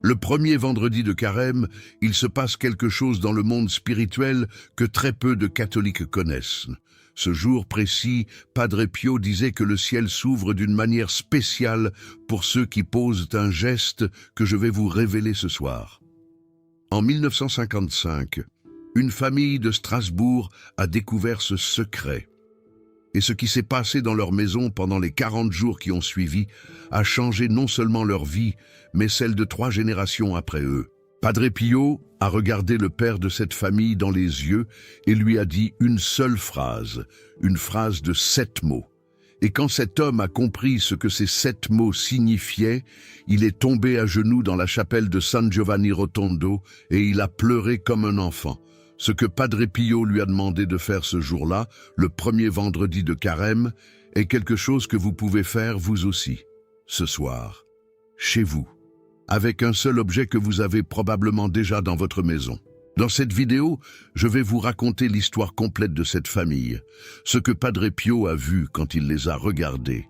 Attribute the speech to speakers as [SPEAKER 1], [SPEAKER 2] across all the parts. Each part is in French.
[SPEAKER 1] Le premier vendredi de Carême, il se passe quelque chose dans le monde spirituel que très peu de catholiques connaissent. Ce jour précis, Padre Pio disait que le ciel s'ouvre d'une manière spéciale pour ceux qui posent un geste que je vais vous révéler ce soir. En 1955, une famille de Strasbourg a découvert ce secret. Et ce qui s'est passé dans leur maison pendant les 40 jours qui ont suivi a changé non seulement leur vie, mais celle de 3 générations après eux. Padre Pio a regardé le père de cette famille dans les yeux et lui a dit une seule phrase, une phrase de 7 mots. Et quand cet homme a compris ce que ces 7 mots signifiaient, il est tombé à genoux dans la chapelle de San Giovanni Rotondo et il a pleuré comme un enfant. Ce que Padre Pio lui a demandé de faire ce jour-là, le premier vendredi de Carême, est quelque chose que vous pouvez faire vous aussi, ce soir, chez vous, avec un seul objet que vous avez probablement déjà dans votre maison. Dans cette vidéo, je vais vous raconter l'histoire complète de cette famille, ce que Padre Pio a vu quand il les a regardés,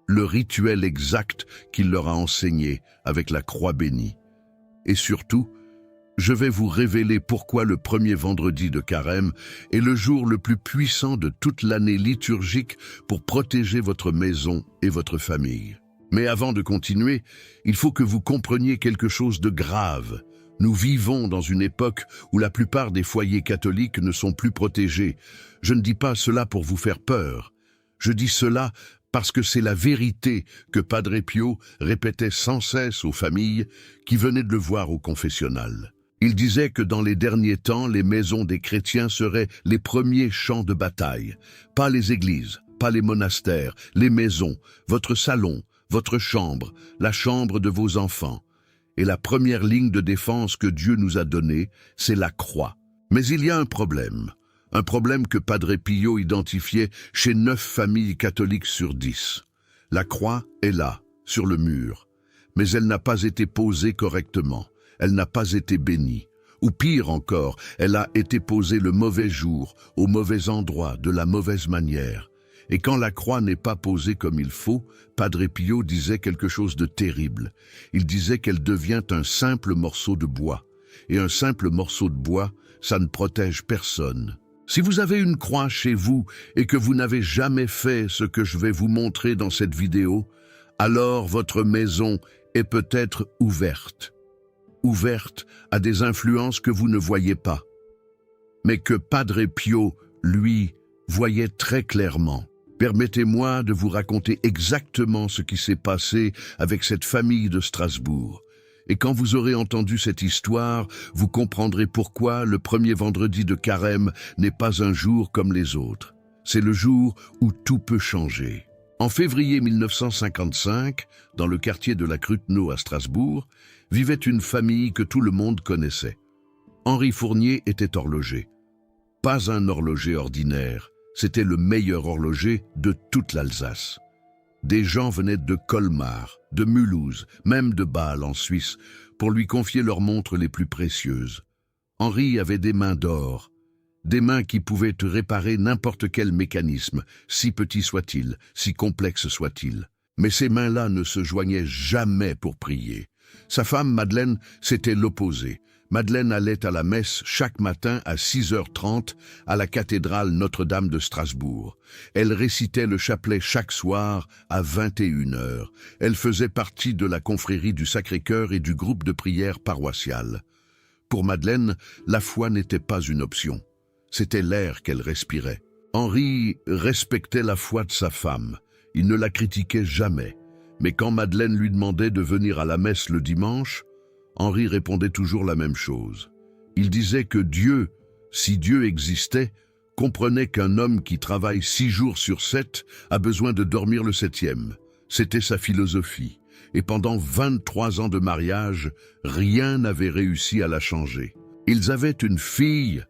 [SPEAKER 1] le rituel exact qu'il leur a enseigné avec la croix bénie, et surtout, je vais vous révéler pourquoi le premier vendredi de Carême est le jour le plus puissant de toute l'année liturgique pour protéger votre maison et votre famille. Mais avant de continuer, il faut que vous compreniez quelque chose de grave. Nous vivons dans une époque où la plupart des foyers catholiques ne sont plus protégés. Je ne dis pas cela pour vous faire peur. Je dis cela parce que c'est la vérité que Padre Pio répétait sans cesse aux familles qui venaient de le voir au confessionnal. Il disait que dans les derniers temps, les maisons des chrétiens seraient les premiers champs de bataille. Pas les églises, pas les monastères, les maisons, votre salon, votre chambre, la chambre de vos enfants. Et la première ligne de défense que Dieu nous a donnée, c'est la croix. Mais il y a un problème que Padre Pio identifiait chez 9 familles catholiques sur 10. La croix est là, sur le mur, mais elle n'a pas été posée correctement. Elle n'a pas été bénie. Ou pire encore, elle a été posée le mauvais jour, au mauvais endroit, de la mauvaise manière. Et quand la croix n'est pas posée comme il faut, Padre Pio disait quelque chose de terrible. Il disait qu'elle devient un simple morceau de bois. Et un simple morceau de bois, ça ne protège personne. Si vous avez une croix chez vous et que vous n'avez jamais fait ce que je vais vous montrer dans cette vidéo, alors votre maison est peut-être ouverte à des influences que vous ne voyez pas, mais que Padre Pio, lui, voyait très clairement. Permettez-moi de vous raconter exactement ce qui s'est passé avec cette famille de Strasbourg. Et quand vous aurez entendu cette histoire, vous comprendrez pourquoi le premier vendredi de Carême n'est pas un jour comme les autres. C'est le jour où tout peut changer. En février 1955, dans le quartier de la Cruteno à Strasbourg, vivait une famille que tout le monde connaissait. Henri Fournier était horloger. Pas un horloger ordinaire, c'était le meilleur horloger de toute l'Alsace. Des gens venaient de Colmar, de Mulhouse, même de Bâle en Suisse, pour lui confier leurs montres les plus précieuses. Henri avait des mains d'or, des mains qui pouvaient réparer n'importe quel mécanisme, si petit soit-il, si complexe soit-il. Mais ces mains-là ne se joignaient jamais pour prier. Sa femme, Madeleine, c'était l'opposé. Madeleine allait à la messe chaque matin à 6h30 à la cathédrale Notre-Dame de Strasbourg. Elle récitait le chapelet chaque soir à 21h. Elle faisait partie de la confrérie du Sacré-Cœur et du groupe de prière paroissial. Pour Madeleine, la foi n'était pas une option. C'était l'air qu'elle respirait. Henri respectait la foi de sa femme. Il ne la critiquait jamais. Mais quand Madeleine lui demandait de venir à la messe le dimanche, Henri répondait toujours la même chose. Il disait que Dieu, si Dieu existait, comprenait qu'un homme qui travaille 6 jours sur 7 a besoin de dormir le 7e. C'était sa philosophie. Et pendant 23 ans de mariage, rien n'avait réussi à la changer. Ils avaient une fille,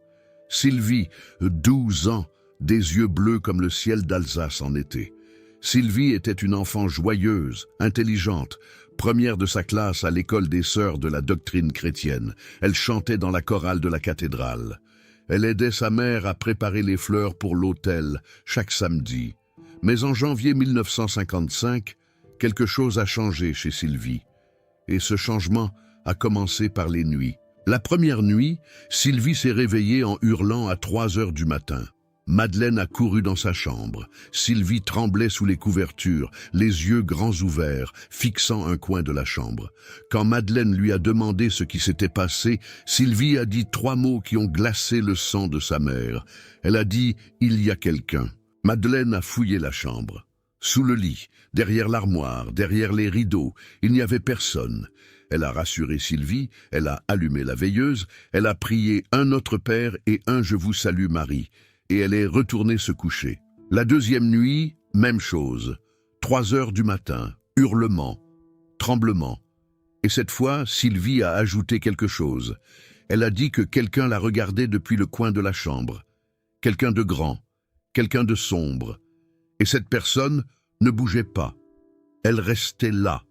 [SPEAKER 1] Sylvie, 12 ans, des yeux bleus comme le ciel d'Alsace en été. Sylvie était une enfant joyeuse, intelligente, première de sa classe à l'école des sœurs de la doctrine chrétienne. Elle chantait dans la chorale de la cathédrale. Elle aidait sa mère à préparer les fleurs pour l'autel chaque samedi. Mais en janvier 1955, quelque chose a changé chez Sylvie. Et ce changement à commencer par les nuits. La première nuit, Sylvie s'est réveillée en hurlant à 3 heures du matin. Madeleine a couru dans sa chambre. Sylvie tremblait sous les couvertures, les yeux grands ouverts, fixant un coin de la chambre. Quand Madeleine lui a demandé ce qui s'était passé, Sylvie a dit 3 mots qui ont glacé le sang de sa mère. Elle a dit « Il y a quelqu'un ». Madeleine a fouillé la chambre. Sous le lit, derrière l'armoire, derrière les rideaux, il n'y avait personne. Elle a rassuré Sylvie, elle a allumé la veilleuse, elle a prié un Notre Père et un Je vous salue Marie, et elle est retournée se coucher. La deuxième nuit, même chose. 3 heures du matin, hurlements, tremblements. Et cette fois, Sylvie a ajouté quelque chose. Elle a dit que quelqu'un la regardait depuis le coin de la chambre. Quelqu'un de grand, quelqu'un de sombre. Et cette personne ne bougeait pas. Elle restait là,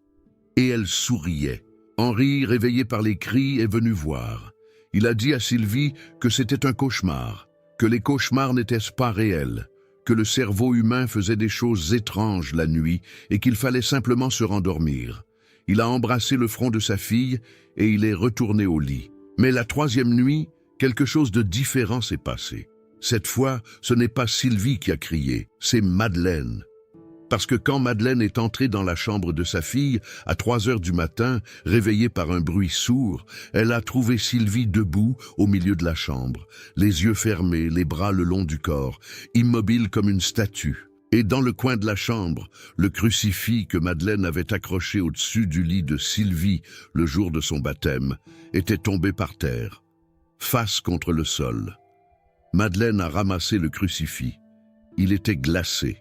[SPEAKER 1] et elle souriait. Henri, réveillé par les cris, est venu voir. Il a dit à Sylvie que c'était un cauchemar, que les cauchemars n'étaient pas réels, que le cerveau humain faisait des choses étranges la nuit et qu'il fallait simplement se rendormir. Il a embrassé le front de sa fille et il est retourné au lit. Mais la troisième nuit, quelque chose de différent s'est passé. Cette fois, ce n'est pas Sylvie qui a crié, c'est Madeleine. Parce que quand Madeleine est entrée dans la chambre de sa fille, à 3 heures du matin, réveillée par un bruit sourd, elle a trouvé Sylvie debout au milieu de la chambre, les yeux fermés, les bras le long du corps, immobile comme une statue. Et dans le coin de la chambre, le crucifix que Madeleine avait accroché au-dessus du lit de Sylvie le jour de son baptême était tombé par terre, face contre le sol. Madeleine a ramassé le crucifix. Il était glacé.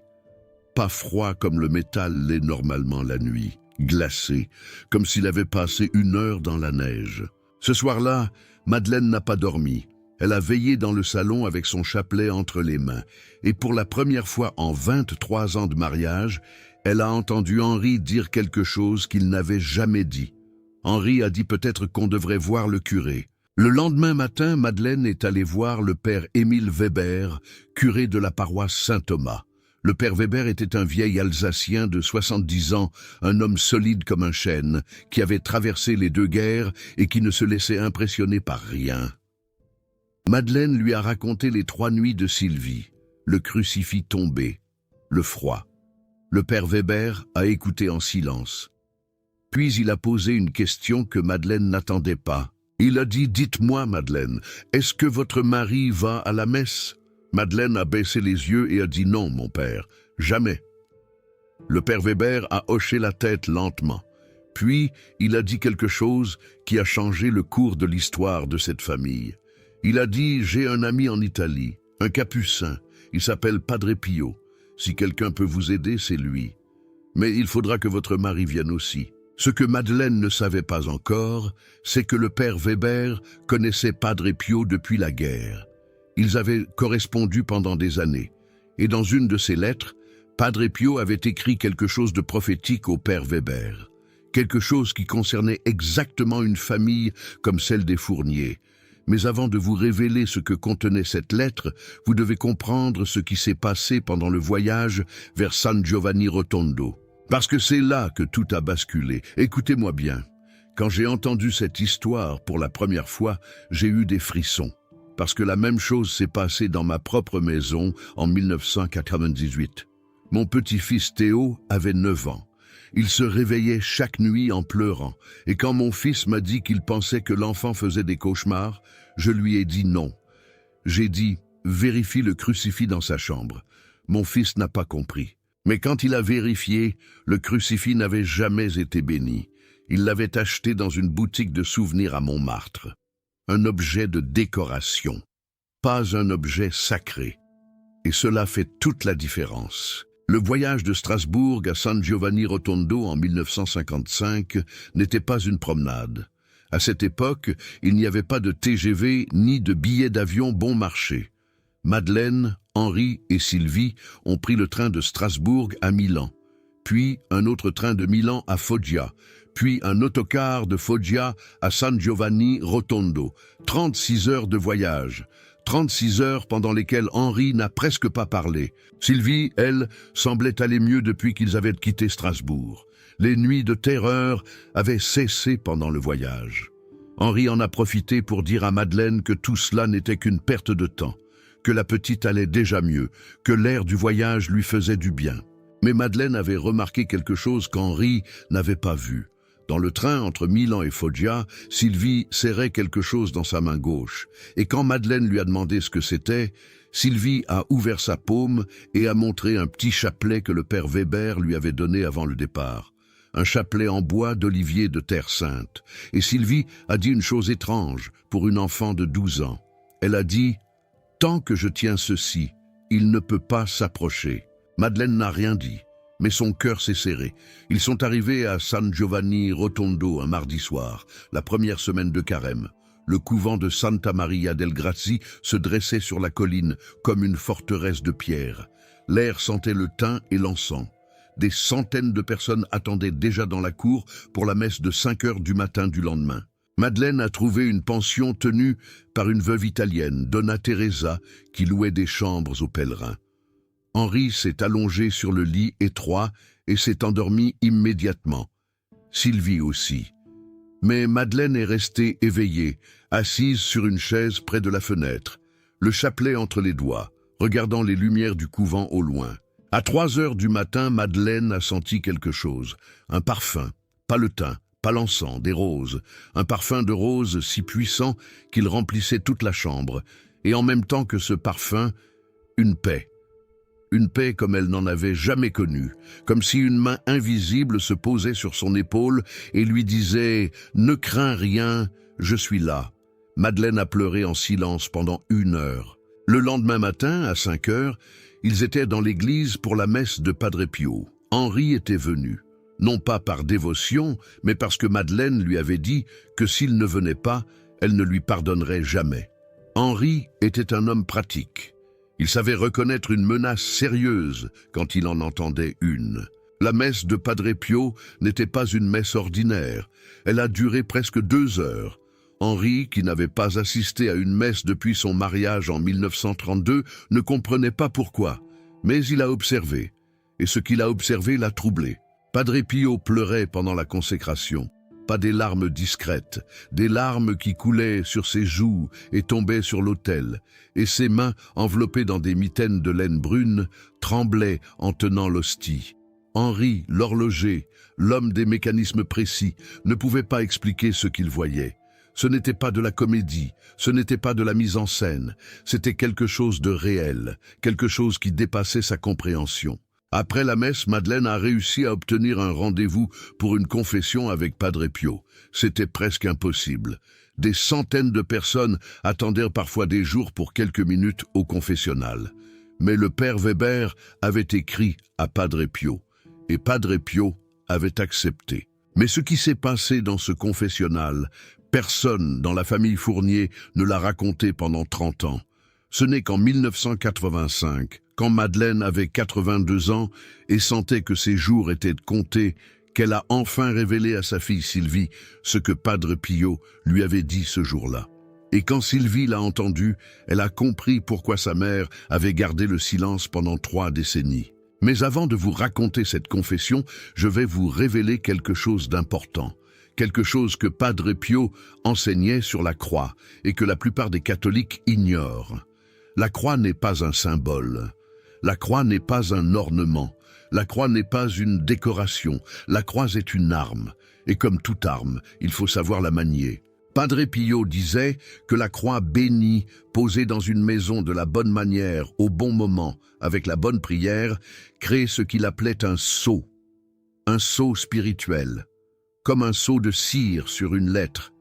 [SPEAKER 1] Pas froid comme le métal l'est normalement la nuit, glacé, comme s'il avait passé 1 heure dans la neige. Ce soir-là, Madeleine n'a pas dormi. Elle a veillé dans le salon avec son chapelet entre les mains. Et pour la première fois en 23 ans de mariage, elle a entendu Henri dire quelque chose qu'il n'avait jamais dit. Henri a dit peut-être qu'on devrait voir le curé. Le lendemain matin, Madeleine est allée voir le père Émile Weber, curé de la paroisse Saint-Thomas. Le père Weber était un vieil Alsacien de 70 ans, un homme solide comme un chêne, qui avait traversé les 2 guerres et qui ne se laissait impressionner par rien. Madeleine lui a raconté les 3 nuits de Sylvie, le crucifix tombé, le froid. Le père Weber a écouté en silence. Puis il a posé une question que Madeleine n'attendait pas. Il a dit « Dites-moi, Madeleine, est-ce que votre mari va à la messe ?» Madeleine a baissé les yeux et a dit « Non, mon père, jamais ». Le père Weber a hoché la tête lentement. Puis, il a dit quelque chose qui a changé le cours de l'histoire de cette famille. Il a dit « J'ai un ami en Italie, un capucin, il s'appelle Padre Pio. Si quelqu'un peut vous aider, c'est lui. Mais il faudra que votre mari vienne aussi. » Ce que Madeleine ne savait pas encore, c'est que le père Weber connaissait Padre Pio depuis la guerre. Ils avaient correspondu pendant des années. Et dans une de ses lettres, Padre Pio avait écrit quelque chose de prophétique au père Weber. Quelque chose qui concernait exactement une famille comme celle des Fournier. Mais avant de vous révéler ce que contenait cette lettre, vous devez comprendre ce qui s'est passé pendant le voyage vers San Giovanni Rotondo. Parce que c'est là que tout a basculé. Écoutez-moi bien. Quand j'ai entendu cette histoire pour la première fois, j'ai eu des frissons. Parce que la même chose s'est passée dans ma propre maison en 1998. Mon petit-fils Théo avait 9 ans. Il se réveillait chaque nuit en pleurant. Et quand mon fils m'a dit qu'il pensait que l'enfant faisait des cauchemars, je lui ai dit non. J'ai dit « Vérifie le crucifix dans sa chambre ». Mon fils n'a pas compris. Mais quand il a vérifié, le crucifix n'avait jamais été béni. Il l'avait acheté dans une boutique de souvenirs à Montmartre. Un objet de décoration, pas un objet sacré. Et cela fait toute la différence. Le voyage de Strasbourg à San Giovanni Rotondo en 1955 n'était pas une promenade. À cette époque, il n'y avait pas de TGV ni de billets d'avion bon marché. Madeleine, Henri et Sylvie ont pris le train de Strasbourg à Milan, puis un autre train de Milan à Foggia, puis un autocar de Foggia à San Giovanni Rotondo. 36 heures de voyage, 36 heures pendant lesquelles Henri n'a presque pas parlé. Sylvie, elle, semblait aller mieux depuis qu'ils avaient quitté Strasbourg. Les nuits de terreur avaient cessé pendant le voyage. Henri en a profité pour dire à Madeleine que tout cela n'était qu'une perte de temps, que la petite allait déjà mieux, que l'air du voyage lui faisait du bien. Mais Madeleine avait remarqué quelque chose qu'Henri n'avait pas vu. Dans le train entre Milan et Foggia, Sylvie serrait quelque chose dans sa main gauche. Et quand Madeleine lui a demandé ce que c'était, Sylvie a ouvert sa paume et a montré un petit chapelet que le père Weber lui avait donné avant le départ. Un chapelet en bois d'olivier de Terre Sainte. Et Sylvie a dit une chose étrange pour une enfant de 12 ans. Elle a dit « Tant que je tiens ceci, il ne peut pas s'approcher ». Madeleine n'a rien dit, mais son cœur s'est serré. Ils sont arrivés à San Giovanni Rotondo un mardi soir, la première semaine de Carême. Le couvent de Santa Maria del Grazi se dressait sur la colline comme une forteresse de pierre. L'air sentait le thym et l'encens. Des centaines de personnes attendaient déjà dans la cour pour la messe de 5 heures du matin du lendemain. Madeleine a trouvé une pension tenue par une veuve italienne, Donna Teresa, qui louait des chambres aux pèlerins. Henri s'est allongé sur le lit étroit et s'est endormi immédiatement. Sylvie aussi. Mais Madeleine est restée éveillée, assise sur une chaise près de la fenêtre, le chapelet entre les doigts, regardant les lumières du couvent au loin. À 3 heures du matin, Madeleine a senti quelque chose, un parfum, pas le thym, pas l'encens, des roses, un parfum de roses si puissant qu'il remplissait toute la chambre, et en même temps que ce parfum, une paix. Une paix comme elle n'en avait jamais connue, comme si une main invisible se posait sur son épaule et lui disait « Ne crains rien, je suis là ». Madeleine a pleuré en silence pendant 1 heure. Le lendemain matin, à 5 heures, ils étaient dans l'église pour la messe de Padre Pio. Henri était venu, non pas par dévotion, mais parce que Madeleine lui avait dit que s'il ne venait pas, elle ne lui pardonnerait jamais. Henri était un homme pratique. Il savait reconnaître une menace sérieuse quand il en entendait une. La messe de Padre Pio n'était pas une messe ordinaire. Elle a duré presque 2 heures. Henri, qui n'avait pas assisté à une messe depuis son mariage en 1932, ne comprenait pas pourquoi, mais il a observé, et ce qu'il a observé l'a troublé. Padre Pio pleurait pendant la consécration, pas des larmes discrètes, des larmes qui coulaient sur ses joues et tombaient sur l'autel, et ses mains, enveloppées dans des mitaines de laine brune, tremblaient en tenant l'hostie. Henri, l'horloger, l'homme des mécanismes précis, ne pouvait pas expliquer ce qu'il voyait. Ce n'était pas de la comédie, ce n'était pas de la mise en scène, c'était quelque chose de réel, quelque chose qui dépassait sa compréhension. Après la messe, Madeleine a réussi à obtenir un rendez-vous pour une confession avec Padre Pio. C'était presque impossible. Des centaines de personnes attendirent parfois des jours pour quelques minutes au confessionnal. Mais le père Weber avait écrit à Padre Pio, et Padre Pio avait accepté. Mais ce qui s'est passé dans ce confessionnal, personne dans la famille Fournier ne l'a raconté pendant 30 ans. Ce n'est qu'en 1985, quand Madeleine avait 82 ans et sentait que ses jours étaient comptés, qu'elle a enfin révélé à sa fille Sylvie ce que Padre Pio lui avait dit ce jour-là. Et quand Sylvie l'a entendu, elle a compris pourquoi sa mère avait gardé le silence pendant 3 décennies. Mais avant de vous raconter cette confession, je vais vous révéler quelque chose d'important. Quelque chose que Padre Pio enseignait sur la croix et que la plupart des catholiques ignorent. La croix n'est pas un symbole. La croix n'est pas un ornement. La croix n'est pas une décoration. La croix est une arme. Et comme toute arme, il faut savoir la manier. Padre Pio disait que la croix bénie, posée dans une maison de la bonne manière, au bon moment, avec la bonne prière, crée ce qu'il appelait un sceau spirituel, comme un sceau de cire sur une lettre.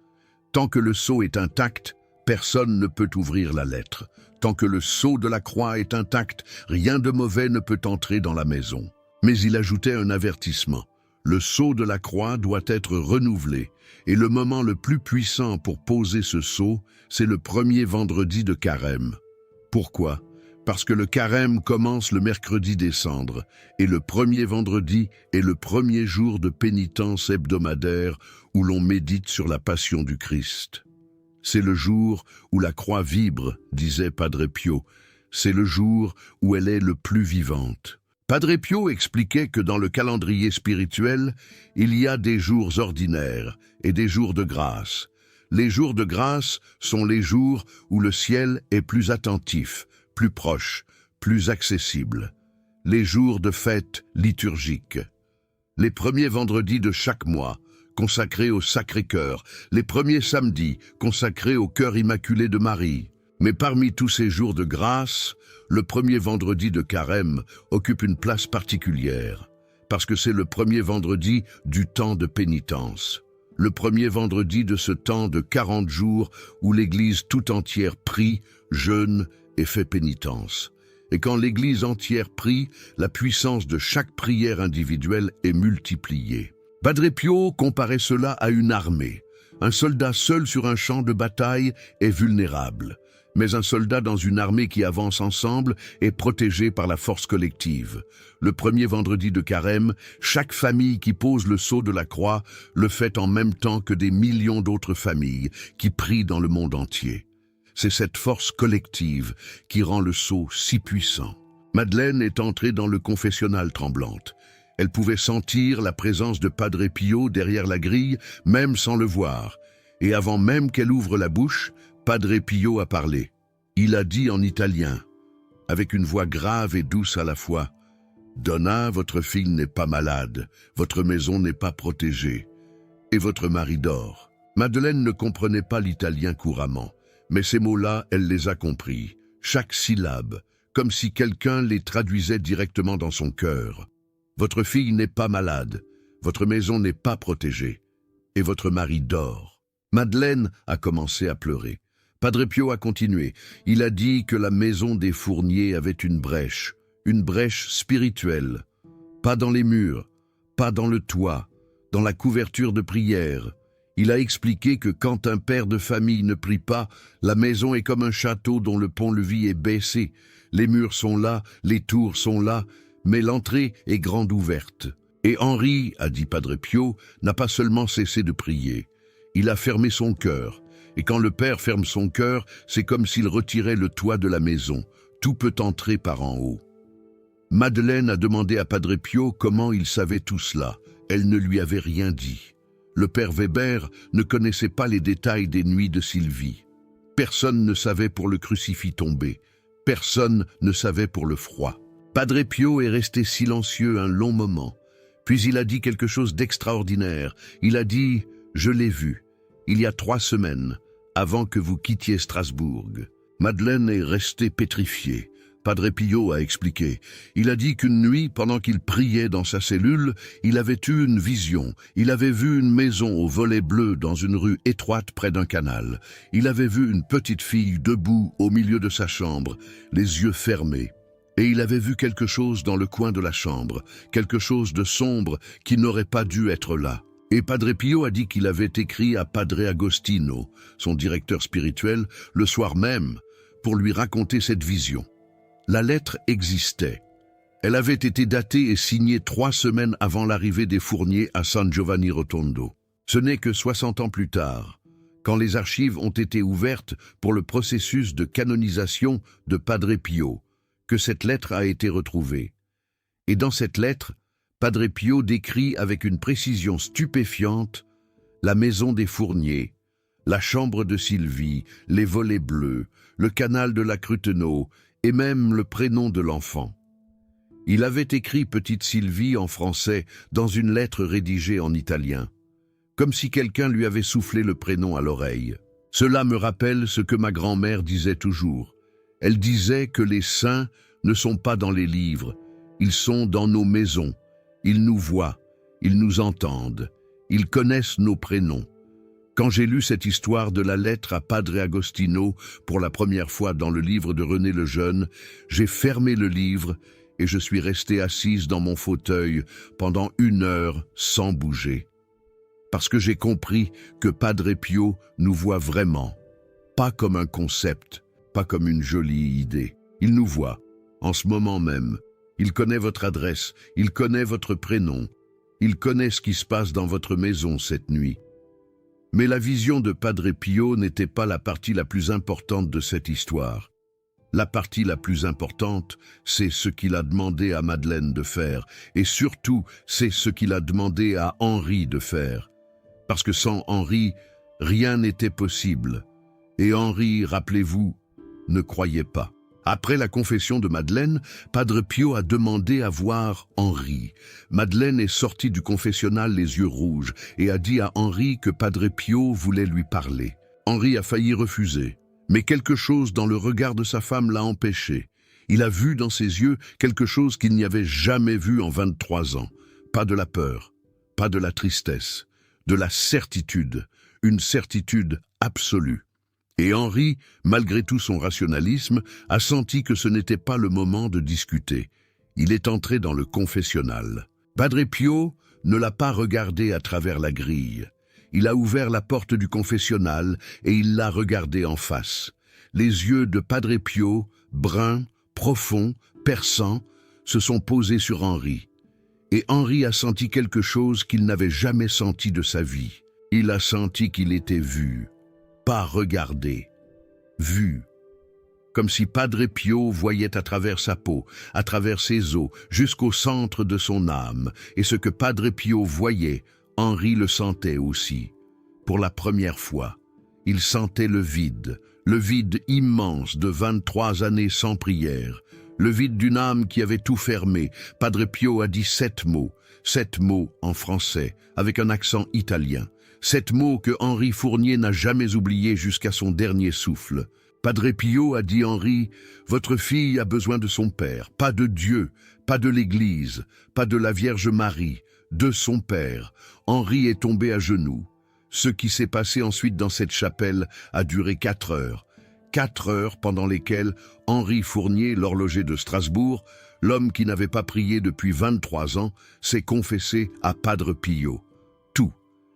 [SPEAKER 1] Tant que le sceau est intact, personne ne peut ouvrir la lettre. Tant que le sceau de la croix est intact, rien de mauvais ne peut entrer dans la maison. Mais il ajoutait un avertissement. Le sceau de la croix doit être renouvelé, et le moment le plus puissant pour poser ce sceau, c'est le premier vendredi de Carême. Pourquoi ? Parce que le Carême commence le mercredi des cendres, et le premier vendredi est le premier jour de pénitence hebdomadaire où l'on médite sur la passion du Christ. C'est le jour où la croix vibre, disait Padre Pio. C'est le jour où elle est le plus vivante. Padre Pio expliquait que dans le calendrier spirituel, il y a des jours ordinaires et des jours de grâce. Les jours de grâce sont les jours où le ciel est plus attentif, plus proche, plus accessible. Les jours de fête liturgiques. Les premiers vendredis de chaque mois, consacrés au Sacré-Cœur, les premiers samedis, consacrés au Cœur Immaculé de Marie. Mais parmi tous ces jours de grâce, le premier vendredi de Carême occupe une place particulière, parce que c'est le premier vendredi du temps de pénitence. Le premier vendredi de ce temps de 40 jours où l'Église tout entière prie, jeûne et fait pénitence. Et quand l'Église entière prie, la puissance de chaque prière individuelle est multipliée. Padre Pio comparait cela à une armée. Un soldat seul sur un champ de bataille est vulnérable, mais un soldat dans une armée qui avance ensemble est protégé par la force collective. Le premier vendredi de Carême, chaque famille qui pose le sceau de la croix le fait en même temps que des millions d'autres familles qui prient dans le monde entier. C'est cette force collective qui rend le sceau si puissant. Madeleine est entrée dans le confessionnal tremblante. Elle pouvait sentir la présence de Padre Pio derrière la grille, même sans le voir. Et avant même qu'elle ouvre la bouche, Padre Pio a parlé. Il a dit en italien, avec une voix grave et douce à la fois, « Donna, votre fille n'est pas malade, votre maison n'est pas protégée, et votre mari dort. » Madeleine ne comprenait pas l'italien couramment, mais ces mots-là, elle les a compris, chaque syllabe, comme si quelqu'un les traduisait directement dans son cœur. Votre fille n'est pas malade, votre maison n'est pas protégée, et votre mari dort. Madeleine a commencé à pleurer. Padre Pio a continué. Il a dit que la maison des Fournier avait une brèche spirituelle, pas dans les murs, pas dans le toit, dans la couverture de prière. Il a expliqué que quand un père de famille ne prie pas, la maison est comme un château dont le pont-levis est baissé. Les murs sont là, les tours sont là, mais l'entrée est grande ouverte. Et Henri, a dit Padre Pio, n'a pas seulement cessé de prier. Il a fermé son cœur. Et quand le père ferme son cœur, c'est comme s'il retirait le toit de la maison. Tout peut entrer par en haut. Madeleine a demandé à Padre Pio comment il savait tout cela. Elle ne lui avait rien dit. Le père Weber ne connaissait pas les détails des nuits de Sylvie. Personne ne savait pour le crucifix tombé. Personne ne savait pour le froid. Padre Pio est resté silencieux un long moment. Puis il a dit quelque chose d'extraordinaire. Il a dit « Je l'ai vu, il y a 3 semaines, avant que vous quittiez Strasbourg. » Madeleine est restée pétrifiée. Padre Pio a expliqué. Il a dit qu'une nuit, pendant qu'il priait dans sa cellule, il avait eu une vision. Il avait vu une maison aux volets bleus dans une rue étroite près d'un canal. Il avait vu une petite fille debout au milieu de sa chambre, les yeux fermés. Et il avait vu quelque chose dans le coin de la chambre, quelque chose de sombre qui n'aurait pas dû être là. Et Padre Pio a dit qu'il avait écrit à Padre Agostino, son directeur spirituel, le soir même, pour lui raconter cette vision. La lettre existait. Elle avait été datée et signée 3 semaines avant l'arrivée des Fournier à San Giovanni Rotondo. Ce n'est que 60 ans plus tard, quand les archives ont été ouvertes pour le processus de canonisation de Padre Pio, que cette lettre a été retrouvée. Et dans cette lettre, Padre Pio décrit avec une précision stupéfiante la maison des Fournier, la chambre de Sylvie, les volets bleus, le canal de la Crutenot et même le prénom de l'enfant. Il avait écrit petite Sylvie en français dans une lettre rédigée en italien, comme si quelqu'un lui avait soufflé le prénom à l'oreille. Cela me rappelle ce que ma grand-mère disait toujours. Elle disait que les saints ne sont pas dans les livres, ils sont dans nos maisons. Ils nous voient, ils nous entendent, ils connaissent nos prénoms. Quand j'ai lu cette histoire de la lettre à Padre Agostino pour la première fois dans le livre de René le Jeune, j'ai fermé le livre et je suis restée assise dans mon fauteuil pendant 1 heure sans bouger. Parce que j'ai compris que Padre Pio nous voit vraiment, pas comme un concept, pas comme une jolie idée. Il nous voit, en ce moment même. Il connaît votre adresse, il connaît votre prénom, il connaît ce qui se passe dans votre maison cette nuit. Mais la vision de Padre Pio n'était pas la partie la plus importante de cette histoire. La partie la plus importante, c'est ce qu'il a demandé à Madeleine de faire, et surtout, c'est ce qu'il a demandé à Henri de faire. Parce que sans Henri, rien n'était possible. Et Henri, rappelez-vous, ne croyait pas. Après la confession de Madeleine, Padre Pio a demandé à voir Henri. Madeleine est sortie du confessionnal les yeux rouges et a dit à Henri que Padre Pio voulait lui parler. Henri a failli refuser, mais quelque chose dans le regard de sa femme l'a empêché. Il a vu dans ses yeux quelque chose qu'il n'y avait jamais vu en 23 ans. Pas de la peur, pas de la tristesse, de la certitude, une certitude absolue. Et Henri, malgré tout son rationalisme, a senti que ce n'était pas le moment de discuter. Il est entré dans le confessionnal. Padre Pio ne l'a pas regardé à travers la grille. Il a ouvert la porte du confessionnal et il l'a regardé en face. Les yeux de Padre Pio, bruns, profonds, perçants, se sont posés sur Henri. Et Henri a senti quelque chose qu'il n'avait jamais senti de sa vie. Il a senti qu'il était vu. Pas regardé, vu. Comme si Padre Pio voyait à travers sa peau, à travers ses os, jusqu'au centre de son âme. Et ce que Padre Pio voyait, Henri le sentait aussi. Pour la première fois, il sentait le vide immense de 23 années sans prière, le vide d'une âme qui avait tout fermé. Padre Pio a dit 7 mots en français, avec un accent italien. 7 mots que Henri Fournier n'a jamais oubliés jusqu'à son dernier souffle. Padre Pio a dit Henri, votre fille a besoin de son père, pas de Dieu, pas de l'Église, pas de la Vierge Marie, de son père. Henri est tombé à genoux. Ce qui s'est passé ensuite dans cette chapelle a duré 4 heures. 4 heures pendant lesquelles Henri Fournier, l'horloger de Strasbourg, l'homme qui n'avait pas prié depuis 23 ans, s'est confessé à Padre Pio. Tout.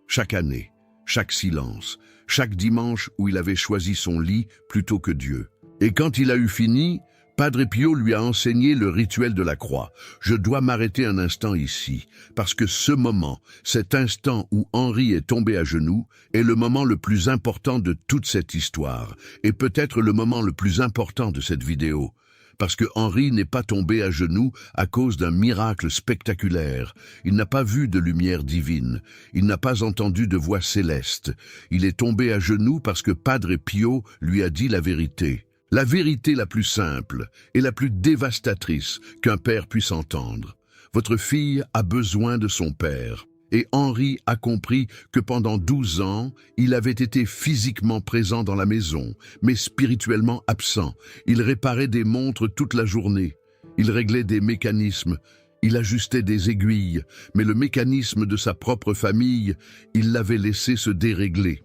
[SPEAKER 1] Chaque année, chaque silence, chaque dimanche où il avait choisi son lit plutôt que Dieu. Et quand il a eu fini, Padre Pio lui a enseigné le rituel de la croix. Je dois m'arrêter un instant ici, parce que ce moment, cet instant où Henri est tombé à genoux, est le moment le plus important de toute cette histoire, et peut-être le moment le plus important de cette vidéo. Parce que Henri n'est pas tombé à genoux à cause d'un miracle spectaculaire. Il n'a pas vu de lumière divine. Il n'a pas entendu de voix céleste. Il est tombé à genoux parce que Padre Pio lui a dit la vérité. La vérité la plus simple et la plus dévastatrice qu'un père puisse entendre. Votre fille a besoin de son père. Et Henri a compris que pendant 12 ans, il avait été physiquement présent dans la maison, mais spirituellement absent. Il réparait des montres toute la journée. Il réglait des mécanismes. Il ajustait des aiguilles. Mais le mécanisme de sa propre famille, il l'avait laissé se dérégler.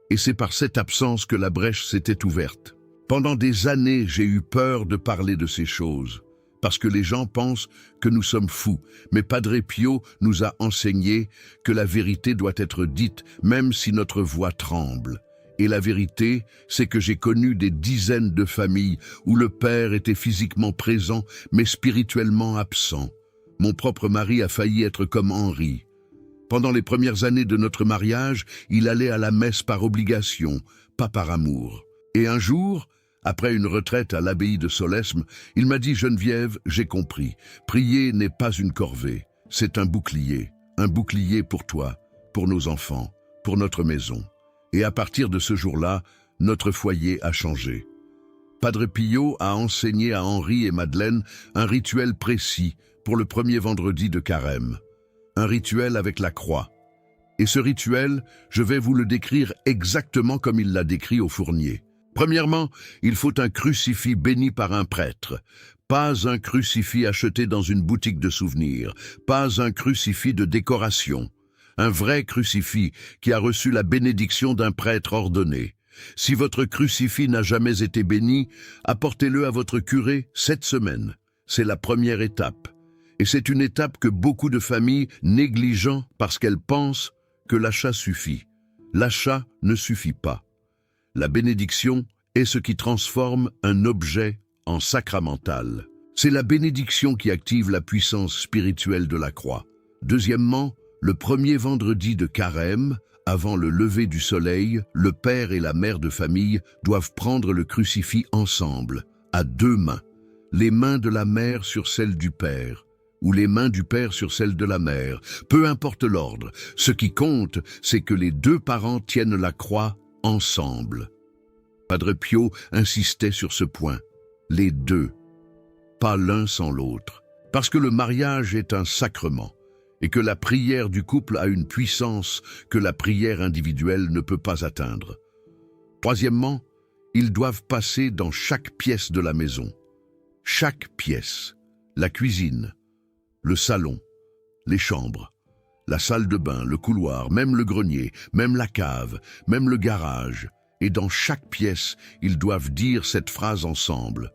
[SPEAKER 1] Et c'est par cette absence que la brèche s'était ouverte. Pendant des années, j'ai eu peur de parler de ces choses. Parce que les gens pensent que nous sommes fous. Mais Padre Pio nous a enseigné que la vérité doit être dite, même si notre voix tremble. Et la vérité, c'est que j'ai connu des dizaines de familles où le père était physiquement présent, mais spirituellement absent. Mon propre mari a failli être comme Henri. Pendant les premières années de notre mariage, il allait à la messe par obligation, pas par amour. Et un jour, après une retraite à l'abbaye de Solesmes, il m'a dit « Geneviève, j'ai compris. Prier n'est pas une corvée, c'est un bouclier pour toi, pour nos enfants, pour notre maison. » Et à partir de ce jour-là, notre foyer a changé. Padre Pio a enseigné à Henri et Madeleine un rituel précis pour le premier vendredi de Carême. Un rituel avec la croix. Et ce rituel, je vais vous le décrire exactement comme il l'a décrit au Fournier. Premièrement, il faut un crucifix béni par un prêtre. Pas un crucifix acheté dans une boutique de souvenirs. Pas un crucifix de décoration. Un vrai crucifix qui a reçu la bénédiction d'un prêtre ordonné. Si votre crucifix n'a jamais été béni, apportez-le à votre curé cette semaine. C'est la première étape. Et c'est une étape que beaucoup de familles négligent parce qu'elles pensent que l'achat suffit. L'achat ne suffit pas. La bénédiction est ce qui transforme un objet en sacramental. C'est la bénédiction qui active la puissance spirituelle de la croix. Deuxièmement, le premier vendredi de Carême, avant le lever du soleil, le père et la mère de famille doivent prendre le crucifix ensemble, à 2 mains. Les mains de la mère sur celles du père. ou les mains du père sur celles de la mère. Peu importe l'ordre, ce qui compte, c'est que les deux parents tiennent la croix ensemble. Padre Pio insistait sur ce point. Les deux, pas l'un sans l'autre. Parce que le mariage est un sacrement et que la prière du couple a une puissance que la prière individuelle ne peut pas atteindre. Troisièmement, ils doivent passer dans chaque pièce de la maison. Chaque pièce, la cuisine, le salon, les chambres, la salle de bain, le couloir, même le grenier, même la cave, même le garage. Et dans chaque pièce, ils doivent dire cette phrase ensemble.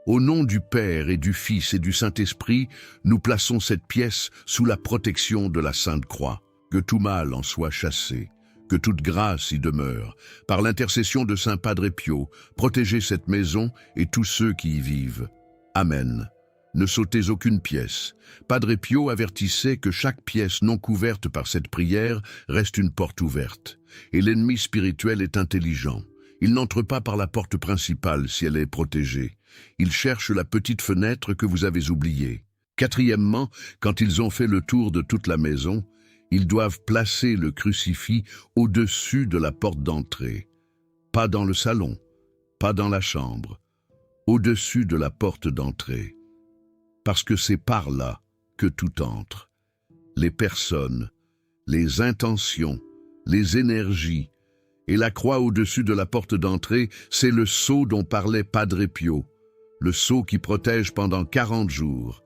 [SPEAKER 1] Au nom du Père et du Fils et du Saint-Esprit, nous plaçons cette pièce sous la protection de la Sainte Croix. Que tout mal en soit chassé, que toute grâce y demeure. Par l'intercession de Saint Padre Pio, protégez cette maison et tous ceux qui y vivent. Amen. Ne sautez aucune pièce. Padre Pio avertissait que chaque pièce non couverte par cette prière reste une porte ouverte. Et l'ennemi spirituel est intelligent. Il n'entre pas par la porte principale si elle est protégée. Il cherche la petite fenêtre que vous avez oubliée. Quatrièmement, quand ils ont fait le tour de toute la maison, ils doivent placer le crucifix au-dessus de la porte d'entrée. Pas dans le salon, pas dans la chambre, au-dessus de la porte d'entrée. Parce que c'est par là que tout entre. Les personnes, les intentions, les énergies, et la croix au-dessus de la porte d'entrée, c'est le sceau dont parlait Padre Pio, le sceau qui protège pendant 40 jours,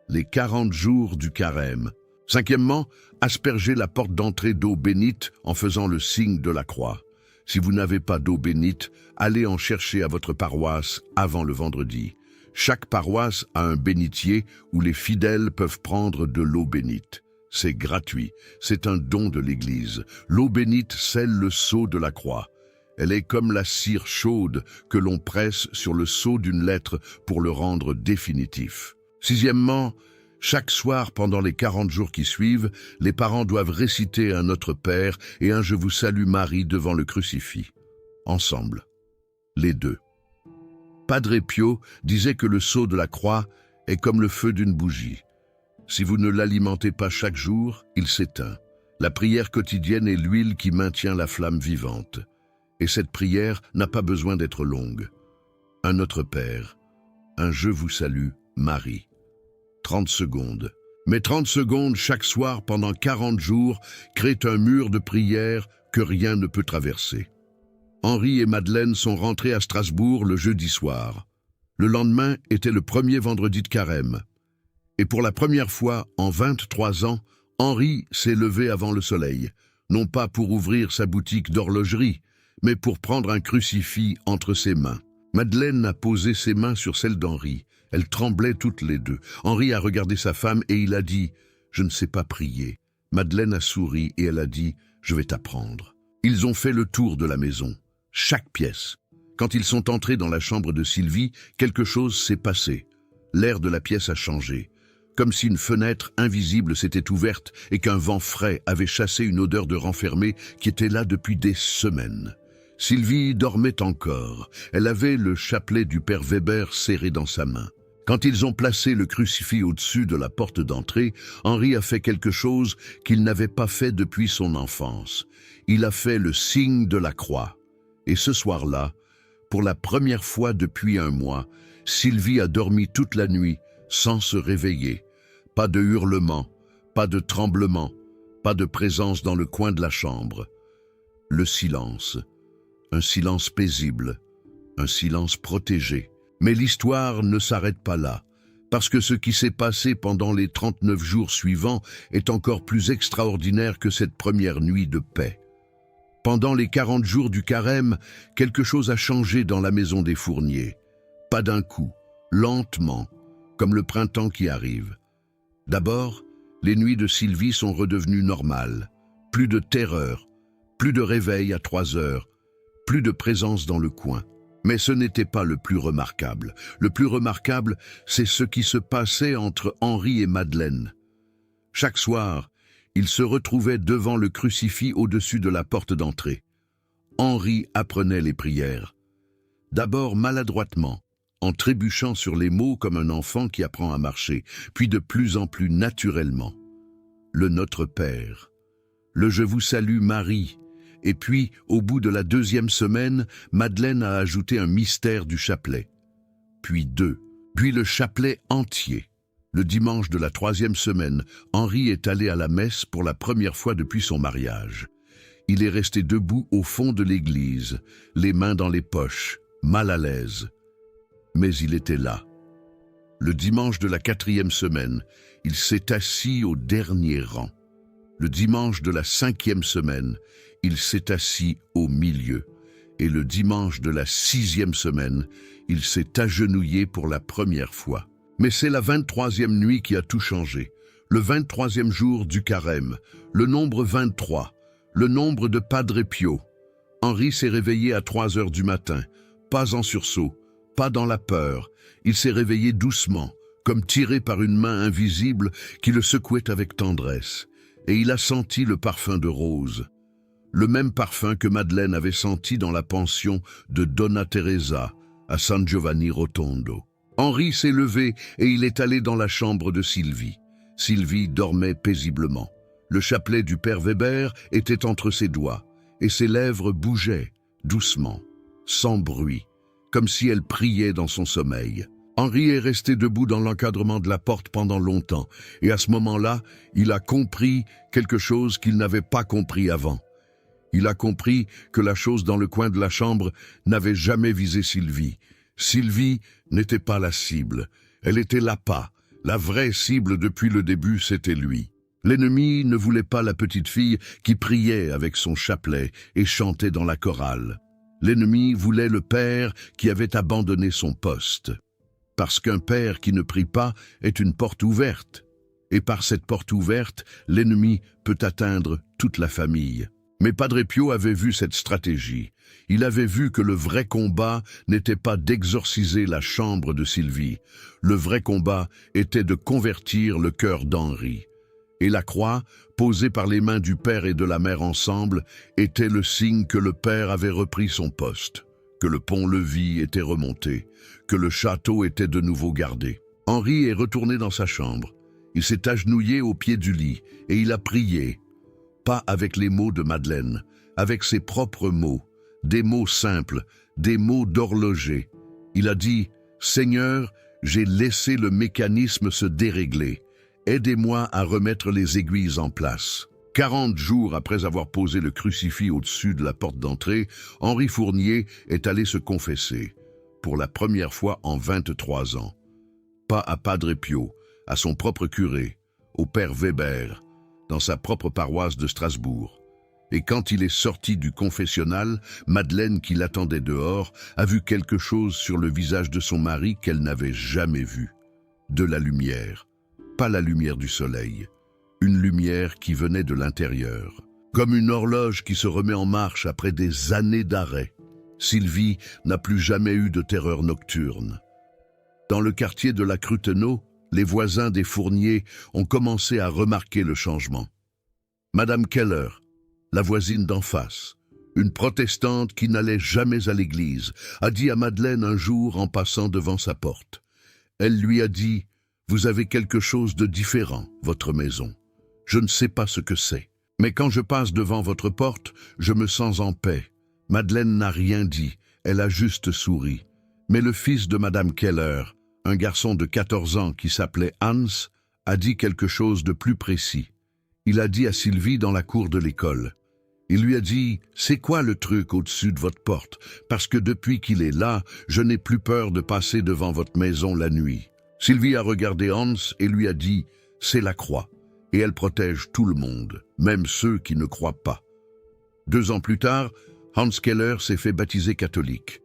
[SPEAKER 1] les 40 jours du carême. Cinquièmement, aspergez la porte d'entrée d'eau bénite en faisant le signe de la croix. Si vous n'avez pas d'eau bénite, allez en chercher à votre paroisse avant le vendredi. Chaque paroisse a un bénitier où les fidèles peuvent prendre de l'eau bénite. C'est gratuit, c'est un don de l'Église. L'eau bénite scelle le sceau de la croix. Elle est comme la cire chaude que l'on presse sur le sceau d'une lettre pour le rendre définitif. Sixièmement, chaque soir pendant les 40 jours qui suivent, les parents doivent réciter un Notre Père et un Je vous salue Marie devant le crucifix. Ensemble. Les deux. Padre Pio disait que le sceau de la croix est comme le feu d'une bougie. Si vous ne l'alimentez pas chaque jour, il s'éteint. La prière quotidienne est l'huile qui maintient la flamme vivante. Et cette prière n'a pas besoin d'être longue. Un Notre Père, un Je vous salue, Marie. 30 secondes. Mais 30 secondes chaque soir pendant 40 jours créent un mur de prière que rien ne peut traverser. Henri et Madeleine sont rentrés à Strasbourg le jeudi soir. Le lendemain était le premier vendredi de carême. Et pour la première fois en 23 ans, Henri s'est levé avant le soleil, non pas pour ouvrir sa boutique d'horlogerie, mais pour prendre un crucifix entre ses mains. Madeleine a posé ses mains sur celles d'Henri. Elles tremblaient toutes les deux. Henri a regardé sa femme et il a dit « Je ne sais pas prier ». Madeleine a souri et elle a dit « Je vais t'apprendre ». Ils ont fait le tour de la maison, chaque pièce. Quand ils sont entrés dans la chambre de Sylvie, quelque chose s'est passé. L'air de la pièce a changé. Comme si une fenêtre invisible s'était ouverte et qu'un vent frais avait chassé une odeur de renfermé qui était là depuis des semaines. Sylvie dormait encore. Elle avait le chapelet du père Weber serré dans sa main. Quand ils ont placé le crucifix au-dessus de la porte d'entrée, Henri a fait quelque chose qu'il n'avait pas fait depuis son enfance. Il a fait le signe de la croix. Et ce soir-là, pour la première fois depuis un mois, Sylvie a dormi toute la nuit sans se réveiller. Pas de hurlement, pas de tremblement, pas de présence dans le coin de la chambre. Le silence, un silence paisible, un silence protégé. Mais l'histoire ne s'arrête pas là, parce que ce qui s'est passé pendant les 39 jours suivants est encore plus extraordinaire que cette première nuit de paix. Pendant les 40 jours du carême, quelque chose a changé dans la maison des Fournier. Pas d'un coup, lentement, comme le printemps qui arrive. D'abord, les nuits de Sylvie sont redevenues normales. Plus de terreur, plus de réveil à 3 heures, plus de présence dans le coin. Mais ce n'était pas le plus remarquable. Le plus remarquable, c'est ce qui se passait entre Henri et Madeleine. Chaque soir, ils se retrouvaient devant le crucifix au-dessus de la porte d'entrée. Henri apprenait les prières. D'abord maladroitement, en trébuchant sur les mots comme un enfant qui apprend à marcher, puis de plus en plus naturellement. Le Notre Père, le Je vous salue Marie, et puis, au bout de la 2e semaine, Madeleine a ajouté un mystère du chapelet. Puis 2, puis le chapelet entier. Le dimanche de la 3e semaine, Henri est allé à la messe pour la première fois depuis son mariage. Il est resté debout au fond de l'église, les mains dans les poches, mal à l'aise. Mais il était là. Le dimanche de la 4e semaine, il s'est assis au dernier rang. Le dimanche de la 5e semaine, il s'est assis au milieu. Et le dimanche de la 6e semaine, il s'est agenouillé pour la première fois. Mais c'est la 23e nuit qui a tout changé. Le 23e jour du carême, le nombre 23, le nombre de Padre Pio. Henri s'est réveillé à 3 heures du matin, pas en sursaut, pas dans la peur. Il s'est réveillé doucement, comme tiré par une main invisible qui le secouait avec tendresse. Et il a senti le parfum de rose. Le même parfum que Madeleine avait senti dans la pension de Donna Teresa à San Giovanni Rotondo. Henri s'est levé et il est allé dans la chambre de Sylvie. Sylvie dormait paisiblement. Le chapelet du père Weber était entre ses doigts et ses lèvres bougeaient, doucement, sans bruit, comme si elle priait dans son sommeil. Henri est resté debout dans l'encadrement de la porte pendant longtemps et à ce moment-là, il a compris quelque chose qu'il n'avait pas compris avant. Il a compris que la chose dans le coin de la chambre n'avait jamais visé Sylvie. Sylvie n'était pas la cible, elle était l'appât. La vraie cible depuis le début, c'était lui. L'ennemi ne voulait pas la petite fille qui priait avec son chapelet et chantait dans la chorale. L'ennemi voulait le père qui avait abandonné son poste. Parce qu'un père qui ne prie pas est une porte ouverte. Et par cette porte ouverte, l'ennemi peut atteindre toute la famille. Mais Padre Pio avait vu cette stratégie. Il avait vu que le vrai combat n'était pas d'exorciser la chambre de Sylvie. Le vrai combat était de convertir le cœur d'Henri. Et la croix, posée par les mains du père et de la mère ensemble, était le signe que le père avait repris son poste, que le pont-levis était remonté, que le château était de nouveau gardé. Henri est retourné dans sa chambre. Il s'est agenouillé au pied du lit et il a prié. Pas avec les mots de Madeleine, avec ses propres mots, des mots simples, des mots d'horloger. Il a dit « Seigneur, j'ai laissé le mécanisme se dérégler. Aidez-moi à remettre les aiguilles en place. » 40 jours après avoir posé le crucifix au-dessus de la porte d'entrée, Henri Fournier est allé se confesser, pour la première fois en 23 ans. Pas à Padre Pio, à son propre curé, au père Weber, dans sa propre paroisse de Strasbourg. Et quand il est sorti du confessionnal, Madeleine, qui l'attendait dehors, a vu quelque chose sur le visage de son mari qu'elle n'avait jamais vu. De la lumière. Pas la lumière du soleil. Une lumière qui venait de l'intérieur. Comme une horloge qui se remet en marche après des années d'arrêt. Sylvie n'a plus jamais eu de terreur nocturne. Dans le quartier de la Crutenot, les voisins des Fourniers ont commencé à remarquer le changement. Madame Keller, la voisine d'en face, une protestante qui n'allait jamais à l'église, a dit à Madeleine un jour en passant devant sa porte. Elle lui a dit « Vous avez quelque chose de différent, votre maison. Je ne sais pas ce que c'est. Mais quand je passe devant votre porte, je me sens en paix. » Madeleine n'a rien dit, elle a juste souri. Mais le fils de Madame Keller, un garçon de 14 ans qui s'appelait Hans, a dit quelque chose de plus précis. Il a dit à Sylvie dans la cour de l'école. Il lui a dit « C'est quoi le truc au-dessus de votre porte? Parce que depuis qu'il est là, je n'ai plus peur de passer devant votre maison la nuit. » Sylvie a regardé Hans et lui a dit « C'est la croix. » Et elle protège tout le monde, même ceux qui ne croient pas. 2 ans plus tard, Hans Keller s'est fait baptiser catholique.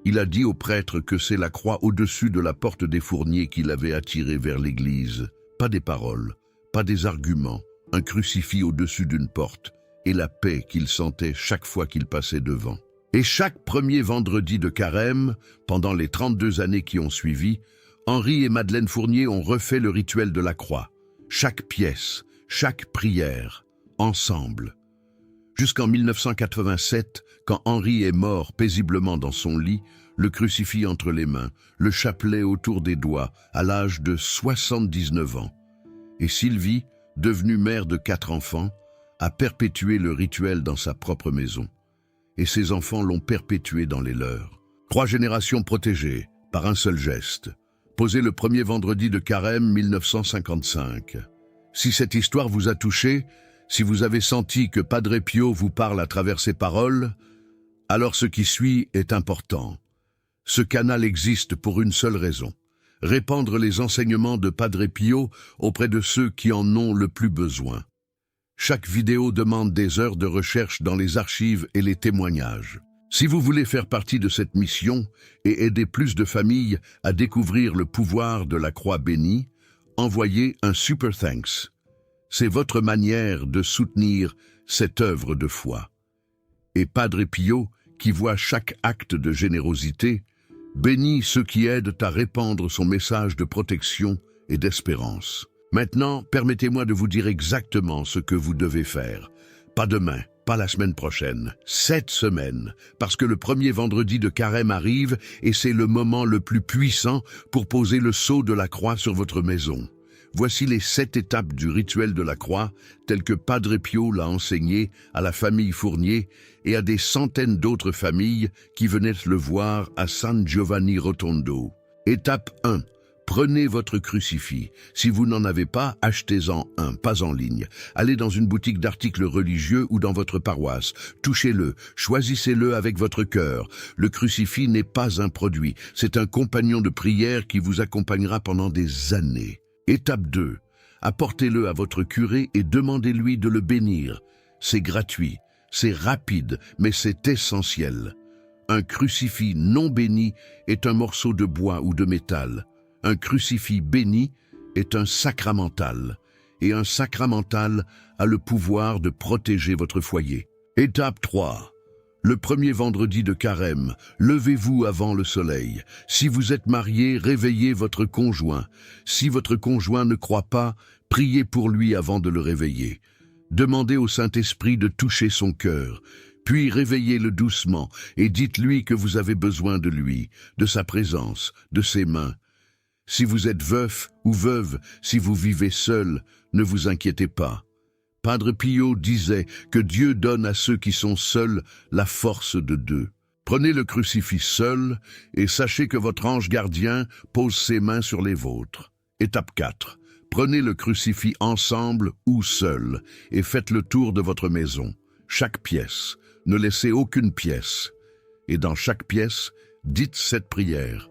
[SPEAKER 1] Il a dit au prêtre que c'est la croix au-dessus de la porte des Fourniers qui l'avait attiré vers l'église. Pas des paroles, pas des arguments, un crucifix au-dessus d'une porte et la paix qu'il sentait chaque fois qu'il passait devant. Et chaque premier vendredi de carême, pendant les 32 années qui ont suivi, Henri et Madeleine Fournier ont refait le rituel de la croix. Chaque pièce, chaque prière, ensemble. Jusqu'en 1987, quand Henri est mort paisiblement dans son lit, le crucifix entre les mains, le chapelet autour des doigts, à l'âge de 79 ans. Et Sylvie, devenue mère de 4 enfants, a perpétué le rituel dans sa propre maison. Et ses enfants l'ont perpétué dans les leurs. 3 générations protégées, par un seul geste. Posé le premier vendredi de Carême 1955. Si cette histoire vous a touché, si vous avez senti que Padre Pio vous parle à travers ses paroles, alors ce qui suit est important. Ce canal existe pour une seule raison: répandre les enseignements de Padre Pio auprès de ceux qui en ont le plus besoin. Chaque vidéo demande des heures de recherche dans les archives et les témoignages. Si vous voulez faire partie de cette mission et aider plus de familles à découvrir le pouvoir de la croix bénie, envoyez un Super Thanks. C'est votre manière de soutenir cette œuvre de foi. Et Padre Pio, qui voit chaque acte de générosité, bénit ceux qui aident à répandre son message de protection et d'espérance. Maintenant, permettez-moi de vous dire exactement ce que vous devez faire. Pas demain, pas la semaine prochaine, cette semaine, parce que le premier vendredi de Carême arrive et c'est le moment le plus puissant pour poser le sceau de la croix sur votre maison. Voici les 7 étapes du rituel de la croix, tel que Padre Pio l'a enseigné à la famille Fournier et à des centaines d'autres familles qui venaient le voir à San Giovanni Rotondo. Étape 1. Prenez votre crucifix. Si vous n'en avez pas, achetez-en un, pas en ligne. Allez dans une boutique d'articles religieux ou dans votre paroisse. Touchez-le, choisissez-le avec votre cœur. Le crucifix n'est pas un produit, c'est un compagnon de prière qui vous accompagnera pendant des années. Étape 2. Apportez-le à votre curé et demandez-lui de le bénir. C'est gratuit, c'est rapide, mais c'est essentiel. Un crucifix non béni est un morceau de bois ou de métal. Un crucifix béni est un sacramental, et un sacramental a le pouvoir de protéger votre foyer. Étape 3. Le premier vendredi de Carême, levez-vous avant le soleil. Si vous êtes marié, réveillez votre conjoint. Si votre conjoint ne croit pas, priez pour lui avant de le réveiller. Demandez au Saint-Esprit de toucher son cœur. Puis réveillez-le doucement et dites-lui que vous avez besoin de lui, de sa présence, de ses mains. Si vous êtes veuf ou veuve, si vous vivez seul, ne vous inquiétez pas. Padre Pio disait que Dieu donne à ceux qui sont seuls la force de deux. Prenez le crucifix seul et sachez que votre ange gardien pose ses mains sur les vôtres. Étape 4. Prenez le crucifix ensemble ou seul et faites le tour de votre maison. Chaque pièce, ne laissez aucune pièce. Et dans chaque pièce, dites cette prière.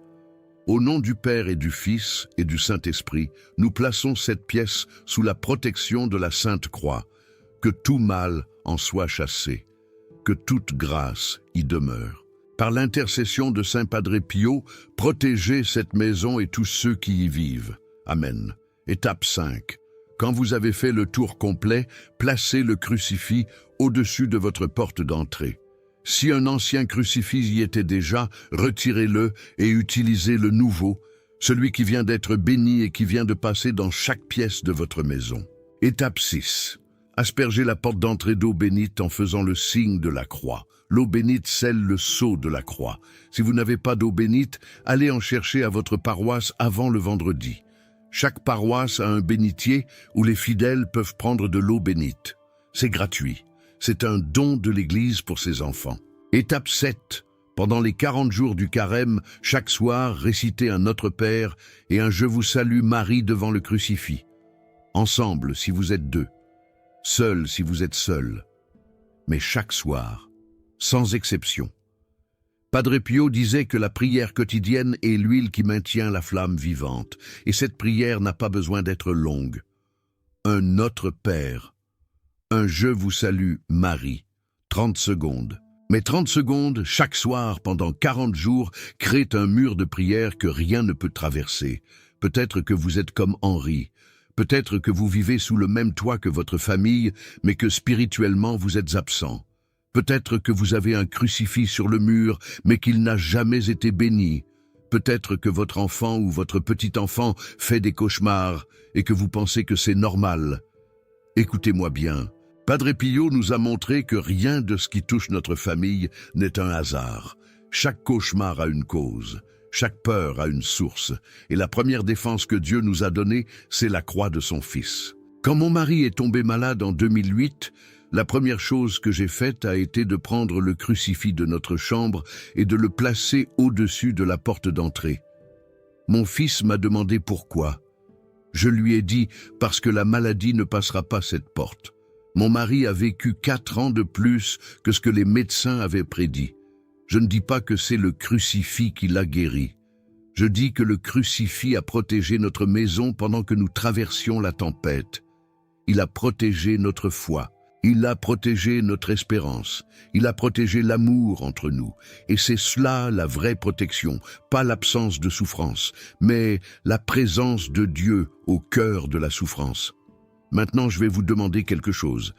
[SPEAKER 1] Au nom du Père et du Fils et du Saint-Esprit, nous plaçons cette pièce sous la protection de la Sainte Croix. Que tout mal en soit chassé, que toute grâce y demeure. Par l'intercession de Saint Padre Pio, protégez cette maison et tous ceux qui y vivent. Amen. Étape 5. Quand vous avez fait le tour complet, placez le crucifix au-dessus de votre porte d'entrée. Si un ancien crucifix y était déjà, retirez-le et utilisez le nouveau, celui qui vient d'être béni et qui vient de passer dans chaque pièce de votre maison. Étape 6. Aspergez la porte d'entrée d'eau bénite en faisant le signe de la croix. L'eau bénite scelle le sceau de la croix. Si vous n'avez pas d'eau bénite, allez en chercher à votre paroisse avant le vendredi. Chaque paroisse a un bénitier où les fidèles peuvent prendre de l'eau bénite. C'est gratuit. C'est un don de l'Église pour ses enfants. Étape 7. Pendant les 40 jours du Carême, chaque soir, récitez un Notre Père et un Je vous salue Marie devant le crucifix. Ensemble, si vous êtes 2. Seul, si vous êtes seul. Mais chaque soir, sans exception. Padre Pio disait que la prière quotidienne est l'huile qui maintient la flamme vivante, et cette prière n'a pas besoin d'être longue. Un Notre Père. Un Je vous salue, Marie. 30 secondes. Mais 30 secondes, chaque soir, pendant 40 jours, créent un mur de prière que rien ne peut traverser. Peut-être que vous êtes comme Henri. Peut-être que vous vivez sous le même toit que votre famille, mais que spirituellement vous êtes absent. Peut-être que vous avez un crucifix sur le mur, mais qu'il n'a jamais été béni. Peut-être que votre enfant ou votre petit-enfant fait des cauchemars et que vous pensez que c'est normal. Écoutez-moi bien. Padre Pio nous a montré que rien de ce qui touche notre famille n'est un hasard. Chaque cauchemar a une cause, chaque peur a une source, et la première défense que Dieu nous a donnée, c'est la croix de son Fils. Quand mon mari est tombé malade en 2008, la première chose que j'ai faite a été de prendre le crucifix de notre chambre et de le placer au-dessus de la porte d'entrée. Mon fils m'a demandé pourquoi. Je lui ai dit « parce que la maladie ne passera pas cette porte ». Mon mari a vécu 4 ans de plus que ce que les médecins avaient prédit. Je ne dis pas que c'est le crucifix qui l'a guéri. Je dis que le crucifix a protégé notre maison pendant que nous traversions la tempête. Il a protégé notre foi. Il a protégé notre espérance. Il a protégé l'amour entre nous. Et c'est cela la vraie protection, pas l'absence de souffrance, mais la présence de Dieu au cœur de la souffrance. Maintenant, je vais vous demander quelque chose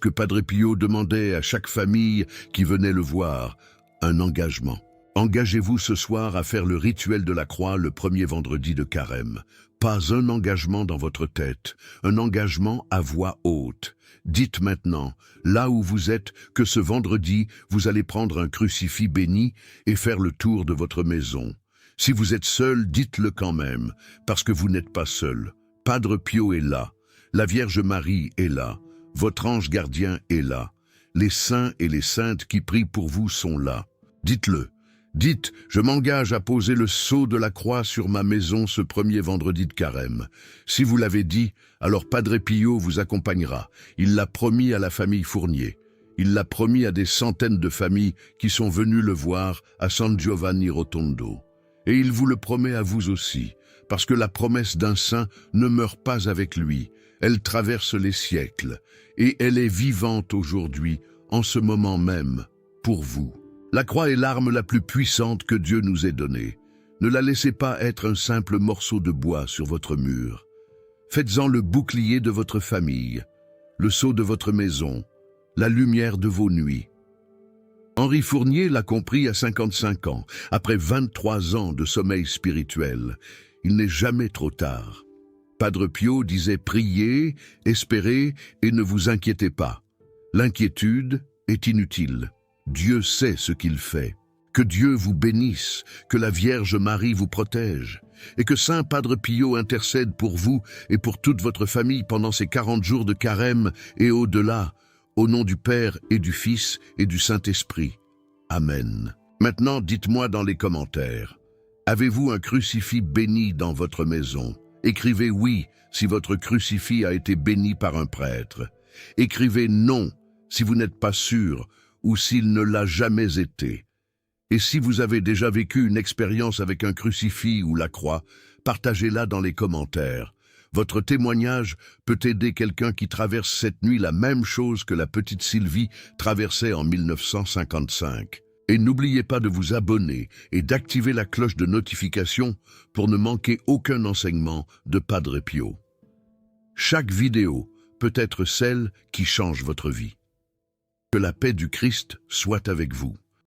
[SPEAKER 1] que Padre Pio demandait à chaque famille qui venait le voir, un engagement. Engagez-vous ce soir à faire le rituel de la croix le premier vendredi de Carême. Pas un engagement dans votre tête, un engagement à voix haute. Dites maintenant, là où vous êtes, que ce vendredi, vous allez prendre un crucifix béni et faire le tour de votre maison. Si vous êtes seul, dites-le quand même, parce que vous n'êtes pas seul. Padre Pio est là, la Vierge Marie est là, votre ange gardien est là, les saints et les saintes qui prient pour vous sont là. Dites-le. Dites, je m'engage à poser le sceau de la croix sur ma maison ce premier vendredi de Carême. Si vous l'avez dit, alors Padre Pio vous accompagnera. Il l'a promis à la famille Fournier. Il l'a promis à des centaines de familles qui sont venues le voir à San Giovanni Rotondo. Et il vous le promet à vous aussi, parce que la promesse d'un saint ne meurt pas avec lui. Elle traverse les siècles, et elle est vivante aujourd'hui, en ce moment même, pour vous. La croix est l'arme la plus puissante que Dieu nous ait donnée. Ne la laissez pas être un simple morceau de bois sur votre mur. Faites-en le bouclier de votre famille, le sceau de votre maison, la lumière de vos nuits. Henri Fournier l'a compris à 55 ans, après 23 ans de sommeil spirituel. Il n'est jamais trop tard. Padre Pio disait « Priez, espérez et ne vous inquiétez pas. L'inquiétude est inutile. Dieu sait ce qu'il fait. Que Dieu vous bénisse, que la Vierge Marie vous protège, et que Saint Padre Pio intercède pour vous et pour toute votre famille pendant ces 40 jours de Carême et au-delà, au nom du Père et du Fils et du Saint-Esprit. Amen. Maintenant, dites-moi dans les commentaires, avez-vous un crucifix béni dans votre maison? Écrivez oui si votre crucifix a été béni par un prêtre. Écrivez non si vous n'êtes pas sûr ou s'il ne l'a jamais été. Et si vous avez déjà vécu une expérience avec un crucifix ou la croix, partagez-la dans les commentaires. Votre témoignage peut aider quelqu'un qui traverse cette nuit la même chose que la petite Sylvie traversait en 1955. Et n'oubliez pas de vous abonner et d'activer la cloche de notification pour ne manquer aucun enseignement de Padre Pio. Chaque vidéo peut être celle qui change votre vie. Que la paix du Christ soit avec vous.